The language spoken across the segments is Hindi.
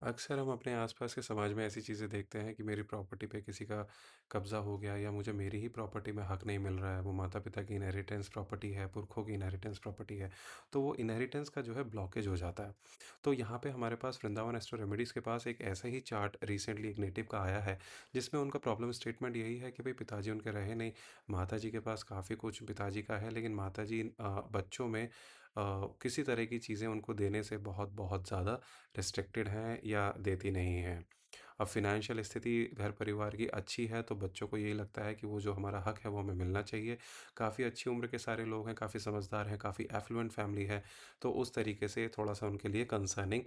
अक्सर हम अपने आसपास के समाज में ऐसी चीज़ें देखते हैं कि मेरी प्रॉपर्टी पे किसी का कब्ज़ा हो गया या मुझे मेरी ही प्रॉपर्टी में हक नहीं मिल रहा है। वो माता-पिता की इनहेरिटेंस प्रॉपर्टी है, पुरखों की इनहेरिटेंस प्रॉपर्टी है। तो वो इनहेरिटेंस का जो है ब्लॉकेज हो जाता है। तो यहाँ पे हमारे पास वृंदावन एस्ट्रो रेमेडीज़ के पास एक ऐसा ही चार्ट रिसेंटली एक नेटिव का आया है, जिसमें उनका प्रॉब्लम स्टेटमेंट यही है कि भई पिताजी उनके रहे नहीं। माताजी के पास काफ़ी कुछ पिताजी का है, लेकिन माताजी बच्चों में किसी तरह की चीज़ें उनको देने से बहुत-बहुत ज़्यादा रिस्ट्रिक्टेड हैं या देती नहीं हैं। अब फ़ाइनेंशियल स्थिति घर परिवार की अच्छी है तो बच्चों को यही लगता है कि वो जो हमारा हक है वो हमें मिलना चाहिए। काफ़ी अच्छी उम्र के सारे लोग हैं, काफ़ी समझदार हैं, काफ़ी एफ्लुएंट फैमिली है, तो उस तरीके से थोड़ा-सा उनके लिए कंसर्निंग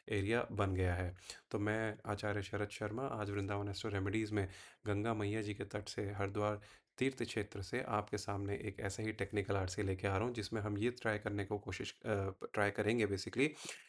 एरिया बन गया है। तो मैं आचार्य शरद शर्मा आज वृंदावन एस्ट्रो रेमेडीज़ में गंगा मैया जी के तट से हरिद्वार तीर्थ क्षेत्र से आपके सामने एक ऐसा ही टेक्निकल आरसी लेके आ रहा हूँ जिसमें हम ये ट्राई करने को ट्राई करेंगे बेसिकली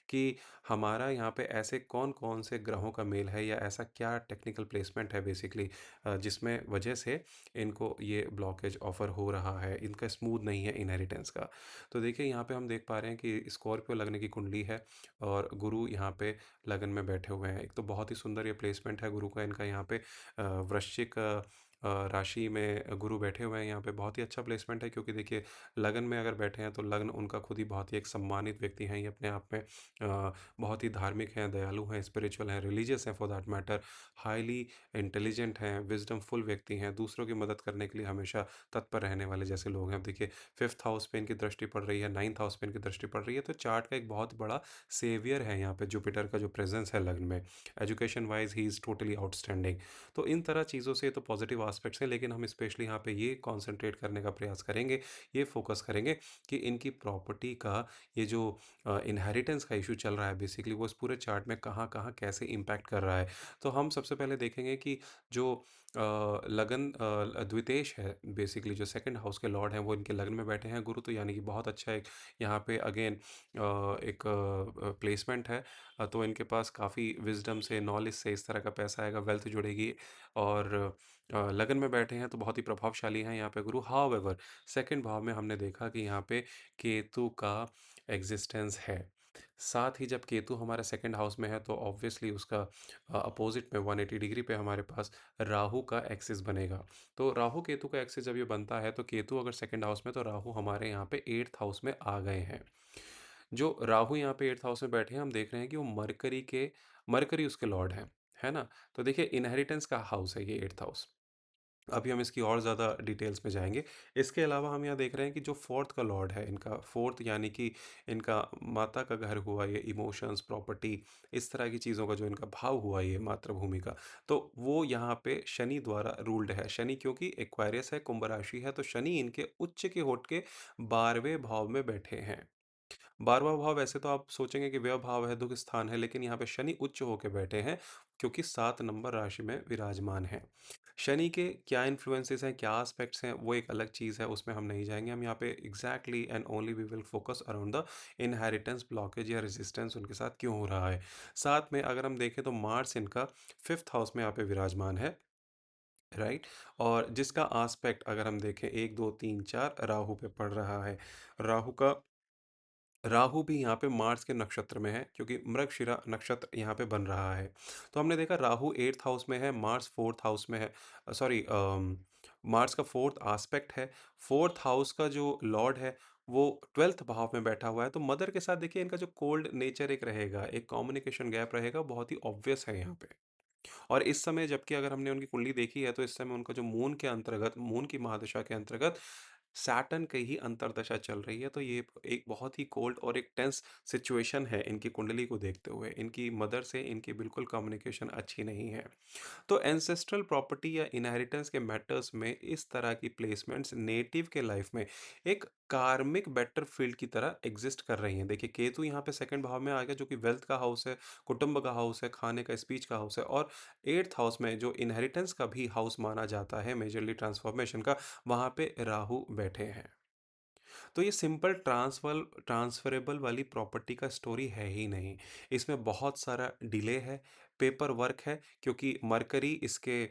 कि हमारा यहाँ पे ऐसे कौन-कौन से ग्रहों का मेल है या ऐसा क्या टेक्निकल प्लेसमेंट है बेसिकली जिसमें वजह से इनको ये ब्लॉकेज ऑफ़र हो रहा है, इनका स्मूथ नहीं है इनहेरिटेंस का। तो देखिए यहाँ पे हम देख पा रहे हैं कि स्कॉर्पियो लग्न की कुंडली है और गुरु यहाँ पे लगन में बैठे हुए हैं। एक तो बहुत ही सुंदर ये प्लेसमेंट है गुरु का इनका यहाँ पे वृश्चिक राशि में गुरु बैठे हुए हैं यहाँ पे बहुत ही अच्छा प्लेसमेंट है क्योंकि देखिए लगन में अगर बैठे हैं तो लग्न उनका खुद ही बहुत ही एक सम्मानित व्यक्ति हैं ये अपने आप में बहुत ही धार्मिक हैं, दयालु हैं, स्पिरिचुअल हैं, रिलीजियस हैं for that matter, highly intelligent हैं, विज़डमफुल व्यक्ति हैं, दूसरों की मदद करने के लिए हमेशा तत्पर रहने वाले जैसे लोग हैं। अब देखिए 5th हाउस पे इनकी दृष्टि पड़ रही है, 9th हाउस पे इनकी दृष्टि पड़ रही है, तो चार्ट का एक बहुत बड़ा सेवियर है यहाँ पे जुपिटर का जो प्रेज़ेंस है लग्न में। Education wise he is totally outstanding. तो इन तरह चीज़ों से तो पॉज़िटिव एस्पेक्ट्स हैं, लेकिन हम स्पेशली यहाँ पे ये कॉन्संट्रेट करने का प्रयास करेंगे, ये फ़ोकस करेंगे कि इनकी प्रॉपर्टी का ये जो इनहेरिटेंस का इश्यू चल रहा है बेसिकली वो इस पूरे चार्ट में कहाँ-कहाँ कैसे इम्पैक्ट कर रहा है। तो हम सबसे पहले देखेंगे कि जो लगन द्वितेश है बेसिकली जो सेकंड हाउस के लॉर्ड हैं वो इनके लगन में बैठे हैं गुरु तो यानी कि बहुत अच्छा एक यहाँ पे अगेन एक प्लेसमेंट है। तो इनके पास काफ़ी विज़डम से, नॉलेज से इस तरह का पैसा आएगा, वेल्थ जुड़ेगी और लगन में बैठे हैं तो बहुत ही प्रभावशाली हैं यहाँ पे गुरु। हाउएवर सेकंड भाव में हमने देखा कि यहाँ पे केतु का एग्जिस्टेंस है। साथ ही जब केतु हमारे सेकंड हाउस में है तो ऑब्वियसली उसका अपोजिट में 180 डिग्री पे हमारे पास राहु का एक्सिस बनेगा। तो राहु केतु का एक्सिस जब ये बनता है तो केतु अगर सेकंड हाउस में तो राहु हमारे यहाँ पे 8th हाउस में आ गए हैं। जो राहु यहाँ पे 8th हाउस में बैठे हैं हम देख रहे हैं कि वो मरकरी उसके लॉर्ड हैं, है ना? तो देखिए इनहेरिटेंस का हाउस है ये 8th हाउस। अभी हम इसकी और ज़्यादा डिटेल्स में जाएँगे। इसके अलावा हम यहाँ देख रहे हैं कि जो 4th का लॉर्ड है इनका 4th यानी कि इनका माता का घर हुआ ये इमोशंस, प्रॉपर्टी इस तरह की चीज़ों का जो इनका भाव हुआ ये मातृभूमि का, तो वो यहाँ पे शनि द्वारा रूल्ड है। शनि क्योंकि एक्वेरियस है, कुंभ राशि है, तो शनि इनके उच्च के होठ के 12वें भाव में बैठे हैं। 12वाँ भाव वैसे तो आप सोचेंगे कि व्यय भाव है, दुःख स्थान है, लेकिन यहाँ पे शनि उच्च होके बैठे हैं क्योंकि 7 नंबर राशि में विराजमान हैं। शनि के क्या इन्फ्लुएंसेस हैं, क्या एस्पेक्ट्स हैं, वो एक अलग चीज़ है, उसमें हम नहीं जाएँगे। हम यहाँ पे exactly and only we will focus around the inheritance blockage या रेजिस्टेंस उनके साथ क्यों हो रहा है। साथ में अगर हम देखें तो मार्स इनका 5th हाउस में यहाँ पे विराजमान है, राइट? और जिसका एस्पेक्ट अगर हम देखें 1, 2, 3, 4 राहु पे पड़ रहा है। राहु का राहु भी यहाँ पे मार्स के नक्षत्र में है क्योंकि मृगशिरा नक्षत्र यहाँ पे बन रहा है। तो हमने देखा राहु 8th हाउस में है, मार्स 4th हाउस में है। सॉरी मार्स का 4th एस्पेक्ट है। 4th हाउस का जो लॉर्ड है वो 12th भाव में बैठा हुआ है। तो मदर के साथ देखिए इनका जो कोल्ड नेचर एक रहेगा, एक कम्युनिकेशन गैप रहेगा, बहुत ही ऑब्वियस है यहाँ पे। और इस समय जबकि अगर हमने उनकी कुंडली देखी है तो इस समय उनका जो मून के अंतर्गत मून की महादशा के अंतर्गत सैटर्न की ही अंतर्दशा चल रही है तो ये एक बहुत ही कोल्ड और एक टेंस सिचुएशन है इनकी कुंडली को देखते हुए इनकी मदर से इनकी बिल्कुल कम्युनिकेशन अच्छी नहीं है। तो एंसेस्ट्रल प्रॉपर्टी या इनहेरिटेंस के मैटर्स में इस तरह की प्लेसमेंट्स नेटिव के लाइफ में एक कार्मिक बेटर फील्ड की तरह एग्जिस्ट कर रही हैं। देखिए केतु यहाँ पे सेकंड भाव में आ गया जो कि वेल्थ का हाउस है, कुटुंब का हाउस है, खाने का स्पीच का हाउस है और 8th हाउस में जो इनहेरिटेंस का भी हाउस माना जाता है मेजरली ट्रांसफॉर्मेशन का, वहाँ पे राहु बैठे हैं। तो ये सिंपल ट्रांसफरेबल वाली प्रॉपर्टी का स्टोरी है ही नहीं। इसमें बहुत सारा डिले है, पेपर वर्क है क्योंकि मरकरी इसके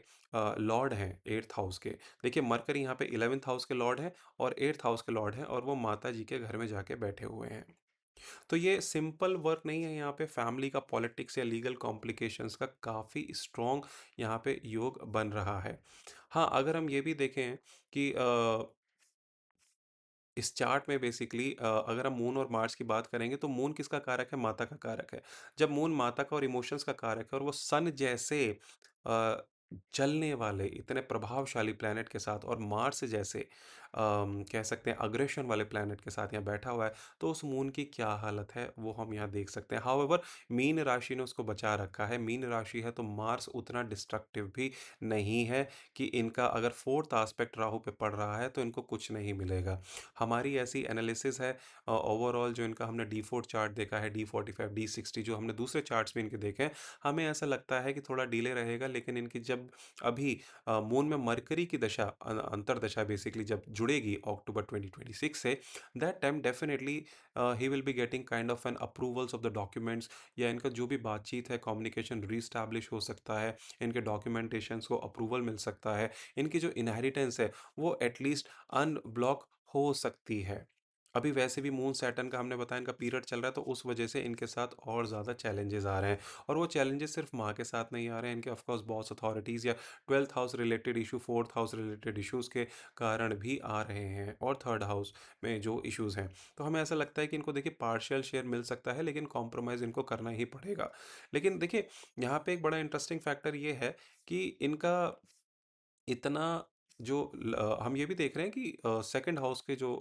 लॉर्ड हैं 8th हाउस के। देखिए मरकरी यहाँ पे 11th हाउस के लॉर्ड हैं और 8th हाउस के लॉर्ड हैं और वो माताजी के घर में जाके बैठे हुए हैं। तो ये सिंपल वर्क नहीं है, यहाँ पे फैमिली का पॉलिटिक्स या लीगल कॉम्प्लिकेशंस का काफ़ी स्ट्रॉन्ग यहाँ पे योग बन रहा है। हाँ, अगर हम ये भी देखें कि इस चार्ट में बेसिकली अगर हम मून और मार्स की बात करेंगे तो मून किसका कारक है? माता का कारक है। जब मून माता का और इमोशंस का कारक है और वो सन जैसे अ, जलने वाले इतने प्रभावशाली प्लैनेट के साथ और मार्स जैसे कह सकते हैं अग्रेशन वाले प्लैनेट के साथ यहाँ बैठा हुआ है, तो उस मून की क्या हालत है वो हम यहाँ देख सकते हैं। हाउएवर मीन राशि ने उसको बचा रखा है। मीन राशि है तो मार्स उतना डिस्ट्रक्टिव भी नहीं है कि इनका अगर 4th एस्पेक्ट राहु पे पड़ रहा है तो इनको कुछ नहीं मिलेगा। हमारी ऐसी एनालिसिस है ओवरऑल जो इनका हमने डी4 चार्ट देखा है, डी45, डी60 जो हमने दूसरे चार्ट्स में इनके देखे हैं, हमें ऐसा लगता है कि थोड़ा डिले रहेगा, लेकिन इनकी जब अभी मून में मरकरी की दशा अंतर्दशा बेसिकली जब जुड़ेगी अक्टूबर 2026 से, that time definitely he will be getting kind of an approvals of the documents, या इनका जो भी बातचीत है कम्युनिकेशन रीस्टैब्लिश हो सकता है, इनके डॉक्यूमेंटेशंस को अप्रूवल मिल सकता है, इनकी जो इनहेरिटेंस है वो एटलीस्ट अनब्लॉक हो सकती है। अभी वैसे भी मून सैटर्न का हमने बताया इनका पीरियड चल रहा है, तो उस वजह से इनके साथ और ज़्यादा चैलेंजेस आ रहे हैं, और वो चैलेंजेस सिर्फ माँ के साथ नहीं आ रहे हैं, इनके ऑफ कोर्स बॉस अथॉरिटीज़ या 12th house related issue, 4th house related issues के कारण भी आ रहे हैं, और 3rd हाउस में जो इश्यूज़ हैं। तो हमें ऐसा लगता है कि इनको देखिए पार्शियल शेयर मिल सकता है, लेकिन कॉम्प्रोमाइज़ इनको करना ही पड़ेगा। लेकिन देखिए यहाँ पे एक बड़ा इंटरेस्टिंग फैक्टर ये है कि इनका इतना हम ये भी देख रहे हैं कि सेकंड हाउस के जो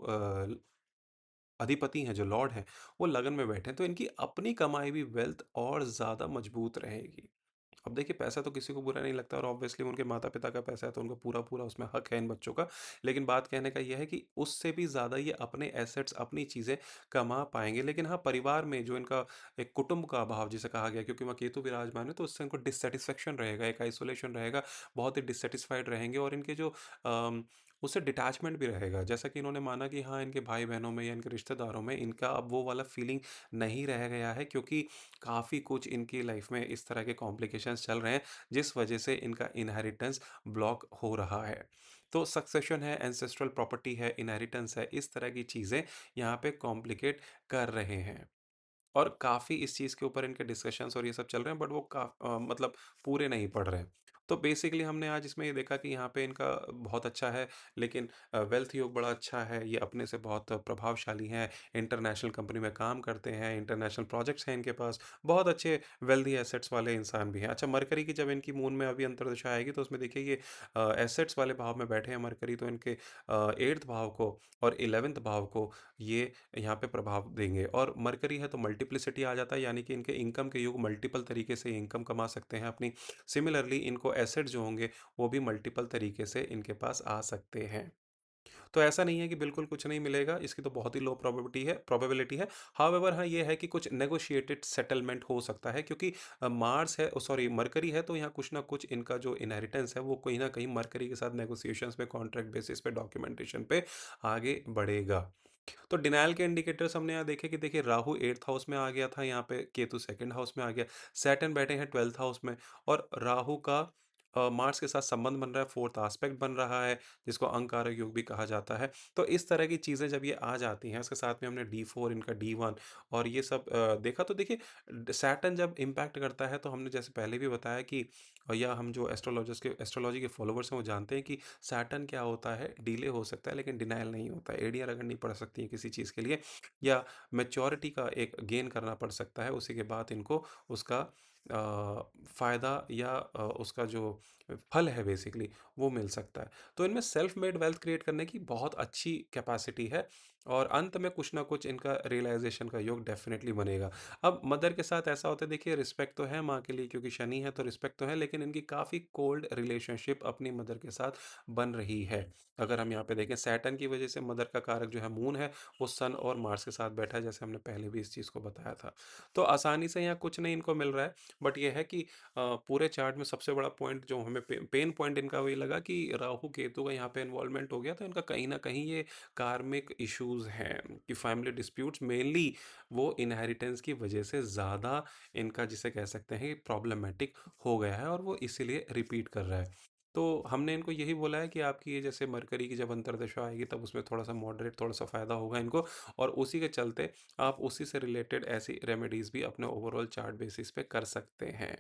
अधिपति हैं, जो लॉर्ड हैं, वो लगन में बैठे हैं, तो इनकी अपनी कमाई हुई वेल्थ और ज़्यादा मजबूत रहेगी। अब देखिए पैसा तो किसी को बुरा नहीं लगता, और ऑब्वियसली उनके माता-पिता का पैसा है तो उनका पूरा-पूरा उसमें हक है इन बच्चों का। लेकिन बात कहने का ये है कि उससे भी ज़्यादा ये अपने एसेट्स, अपनी चीज़ें कमा पाएँगे। लेकिन हाँ, परिवार में जो इनका एक कुटुंब का अभाव जिसे कहा गया, क्योंकि वहाँ केतु विराजमान है, तो उससे इनको डिससैटिस्फैक्शन रहेगा, एक आइसोलेशन रहेगा, बहुत ही डिससैटिस्फाइड रहेंगे, और इनके जो उससे डिटैचमेंट भी रहेगा। जैसा कि इन्होंने माना कि हाँ, इनके भाई-बहनों में या इनके रिश्तेदारों में इनका अब वो वाला फीलिंग नहीं रह गया है, क्योंकि काफ़ी कुछ इनकी लाइफ में इस तरह के कॉम्प्लिकेशंस चल रहे हैं, जिस वजह से इनका इनहेरिटेंस ब्लॉक हो रहा है। तो सक्सेशन है, एंसेस्ट्रल प्रॉपर्टी है, इनहेरिटेंस है, इस तरह की चीज़ें यहाँ पे कॉम्प्लिकेट कर रहे हैं। और काफ़ी इस चीज़ के ऊपर इनके डिस्कशंस और ये सब चल रहे हैं, बट वो मतलब पूरे नहीं पड़ रहे हैं। तो बेसिकली हमने आज इसमें ये देखा कि यहाँ पे इनका बहुत अच्छा है, लेकिन वेल्थ योग बड़ा अच्छा है, ये अपने से बहुत प्रभावशाली हैं, इंटरनेशनल कंपनी में काम करते हैं, इंटरनेशनल प्रोजेक्ट्स हैं इनके पास, बहुत अच्छे वेल्दी एसेट्स वाले इंसान भी हैं। अच्छा, मरकरी की जब इनकी मून में अभी अंतर्दशा आएगी तो उसमें देखिए ये एसेट्स वाले भाव में बैठे हैं मरकरी, तो इनके 8th भाव को और 11th भाव को ये यहाँ पे प्रभाव देंगे, और मरकरी है तो मल्टीप्लिसिटी आ जाता है, यानी कि इनके इनकम के योग मल्टीपल तरीके से इनकम कमा सकते हैं अपनी। सिमिलरली इनको एसेट जो होंगे वो भी मल्टीपल तरीके से इनके पास आ सकते हैं। तो ऐसा नहीं है कि बिल्कुल कुछ नहीं मिलेगा, इसकी तो बहुत ही लो प्रोबेबिलिटी है। हाउएवर हाँ, ये है कि कुछ नेगोशिएटेड सेटलमेंट हो सकता है, क्योंकि मार्स है, सॉरी मरकरी है, तो यहाँ कुछ ना कुछ इनका जो इनहेरिटेंस है वो कहीं न कहीं मरकरी के साथ नेगोशिएशंस पे, कॉन्ट्रैक्ट बेसिस पे, डॉक्यूमेंटेशन पे आगे बढ़ेगा। तो डिनायल के इंडिकेटर्स हमने यहाँ देखे कि देखिए राहु 8th हाउस में आ गया था, यहाँ पे केतु 2nd हाउस में आ गया, सैटर्न बैठे हैं 12th हाउस में, और राहु का मार्स के साथ संबंध बन रहा है, 4th एस्पेक्ट बन रहा है, जिसको अंगारक योग भी कहा जाता है। तो इस तरह की चीज़ें जब ये आ जाती हैं, इसके साथ में हमने डी4, इनका डी1 और ये सब देखा, तो देखिए सैटर्न जब इम्पैक्ट करता है तो हमने जैसे पहले भी बताया कि या हम जो एस्ट्रोलॉजी के फॉलोवर्स हैं वो जानते हैं कि सैटर्न क्या होता है, डिले हो सकता है लेकिन डिनायल नहीं होता है। एड़ियाँ रगड़नी पड़ सकती हैं किसी चीज़ के लिए, या मैच्योरिटी का एक गेन करना पड़ सकता है, उसी के बाद इनको उसका फ़ायदा या उसका जो फल है बेसिकली वो मिल सकता है। तो इनमें सेल्फ मेड वेल्थ क्रिएट करने की बहुत अच्छी कैपेसिटी है, और अंत में कुछ ना कुछ इनका रियलाइज़ेशन का योग डेफ़िनेटली बनेगा। अब मदर के साथ ऐसा होता है, देखिए रिस्पेक्ट तो है माँ के लिए, क्योंकि शनि है तो रिस्पेक्ट तो है, लेकिन इनकी काफ़ी कोल्ड रिलेशनशिप अपनी मदर के साथ बन रही है। अगर हम यहाँ पे देखें सैटर्न की वजह से मदर का कारक जो है मून है, वो सन और मार्स के साथ बैठा है, जैसे हमने पहले भी इस चीज़ को बताया था। तो आसानी से यहाँ कुछ नहीं इनको मिल रहा है, बट ये है कि पूरे चार्ट में सबसे बड़ा पॉइंट जो हमें पेन पॉइंट इनका वही लगा कि राहु केतु का यहाँ पे इन्वॉल्वमेंट हो गया, तो इनका कहीं न कहीं ये कार्मिक इश्यूज़ हैं कि फैमिली डिस्प्यूट्स मेनली वो इनहेरिटेंस की वजह से ज़्यादा इनका जिसे कह सकते हैं प्रॉब्लमैटिक हो गया है, और वो इसीलिए रिपीट कर रहा है। तो हमने इनको यही बोला है कि आपकी ये जैसे मरकरी की जब अंतर्दशा आएगी तब उसमें थोड़ा-सा मॉडरेट थोड़ा-सा फ़ायदा होगा इनको, और उसी के चलते आप उसी से रिलेटेड ऐसी रेमेडीज़ भी अपने ओवरऑल चार्ट बेसिस पे कर सकते हैं।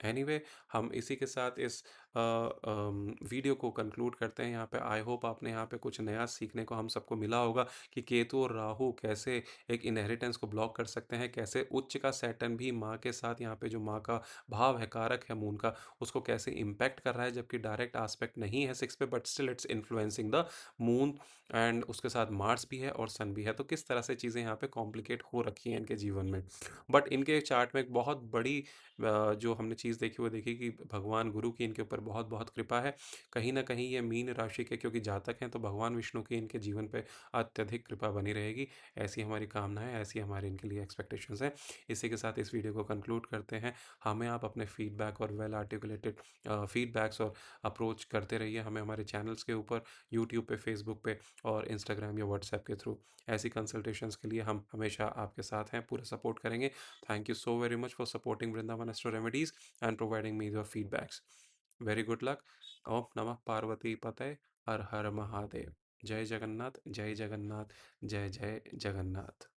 एनीवे हम इसी के साथ इस वीडियो को कंक्लूड करते हैं यहाँ पे। आई होप आपने यहाँ पे कुछ नया सीखने को हम सबको मिला होगा कि केतु और राहु कैसे एक इनहेरिटेंस को ब्लॉक कर सकते हैं, कैसे उच्च का सैटर्न भी माँ के साथ यहाँ पे जो माँ का भाव है, कारक है मून का, उसको कैसे इम्पैक्ट कर रहा है, जबकि डायरेक्ट आस्पेक्ट नहीं है सिक्स पे, but still it's influencing the moon, and उसके साथ मार्स भी है और सन भी है। तो किस तरह से चीज़ें यहाँ पे कॉम्प्लिकेट हो रखी हैं इनके जीवन में। बट इनके चार्ट में एक बहुत बड़ी जो हमने चीज़ देखी वो देखी कि भगवान गुरु की इनके ऊपर बहुत बहुत कृपा है। कहीं न कहीं ये मीन राशि के क्योंकि जातक हैं, तो भगवान विष्णु की इनके जीवन पे अत्यधिक कृपा बनी रहेगी। ऐसी हमारी कामना है, ऐसी हमारी इनके लिए एक्सपेक्टेशंस हैं। इसी के साथ इस वीडियो को कंक्लूड करते हैं। हमें आप अपने फीडबैक और वेल आर्टिकुलेटेड फीडबैक्स और अप्रोच करते रहिए हमें हमारे चैनल्स के ऊपर, यूट्यूब पे, फेसबुक पे और इंस्टाग्राम या व्हाट्सएप के थ्रू। ऐसी कंसल्टेशंस के लिए हम हमेशा आपके साथ हैं, पूरा सपोर्ट करेंगे। Thank you so very much for supporting Vrindavan Astro Remedies and providing me your feedbacks. Very good luck. Om Namah Parvati Patay. Har Har Mahadev. Jai Jagannath, Jai Jagannath, Jai Jai Jagannath.